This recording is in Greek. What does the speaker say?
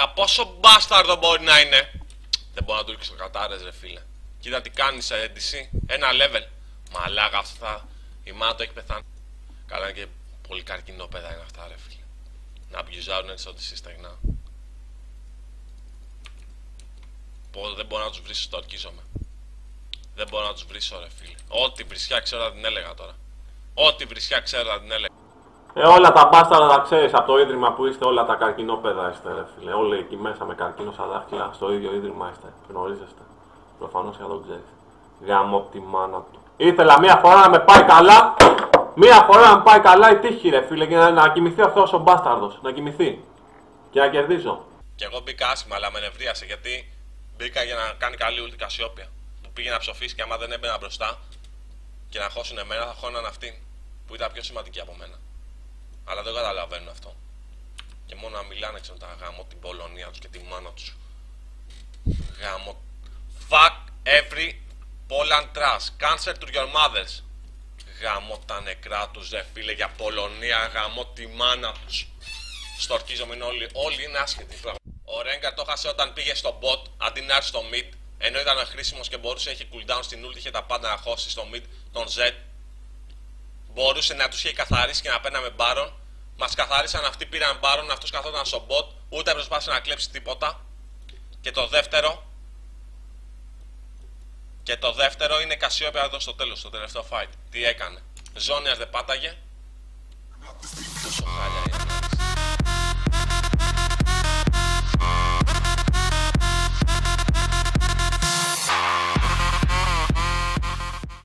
Μαλάκα, πόσο μπάσταρδο μπορεί να είναι. Δεν μπορώ να του ρίξω κατάρες ρε φίλε. Κοίτα τι κάνει σε NDC. Ένα level. Μαλάκα αυτά. Η μάνα το έχει πεθάνει. Καλά είναι και πολύ καρκινόπαιδα είναι αυτά ρε φίλε. Να μπιουζάρουν έτσι ό,τι στεγνά. Πω δεν μπορώ να τους βρίσω, το ορκίζομαι. Δεν μπορώ να τους βρίσω ρε φίλε. Ό,τι βρισιά ξέρω θα την έλεγα τώρα. Ό,τι βρισιά ξέρω θα την έλεγα. Όλα τα μπάσταρα τα ξέρεις από το ίδρυμα που είστε, όλα τα καρκινόπαιδα είστε ρε φίλε. Όλοι εκεί μέσα με καρκίνο στα δάχτυλα, στο ίδιο ίδρυμα είστε. Γνωρίζεστε. Προφανώς και θα το ξέρεις. Γάμο τη μάνα του. Ήθελα μία φορά να με πάει καλά. Μία φορά να με πάει καλά η τύχη ρε φίλε και να κοιμηθεί αυτός ο μπάσταρδος. Να κοιμηθεί. Και να κερδίσω. Και εγώ μπήκα άσχημα, αλλά με νευρίασε γιατί μπήκα για να κάνει καλή ούλτη Κασιόπια. Που πήγε να ψοφήσει και άμα δεν έμπαινα μπροστά και να χώσουν εμένα, θα χώναν αυτήν που ήταν πιο σημαντική από μένα. Αλλά δεν καταλαβαίνουν αυτό. Και μόνο να μιλάνε ξέρω τα γάμο την Πολωνία τους και τη μάνα τους. Γάμο. Fuck every Poland trash. Cancer to your mothers. Γάμο τα νεκρά τους ρε φίλε για Πολωνία. Γάμο τη μάνα τους. Στορκίζομαι είναι όλοι είναι άσχετοι. Ο Rengar το χάσε όταν πήγε στο bot αντί να έρθει στο mid. Ενώ ήταν χρήσιμος και μπορούσε, έχει cooldown στην ult, είχε τα πάντα να χώσει στο mid τον Z. Μπορούσε να τους είχε καθαρίσει και να παίρναμε Baron. Μας καθαρίσαν αυτοί, πήραν Baron, αυτός καθόταν στο bot, ούτε προσπάθησε να κλέψει τίποτα. Και το δεύτερο είναι Κασιόπια εδώ στο τέλος, στο τελευταίο fight. Τι έκανε. Ζώνιας δεν πάταγε. Τόσο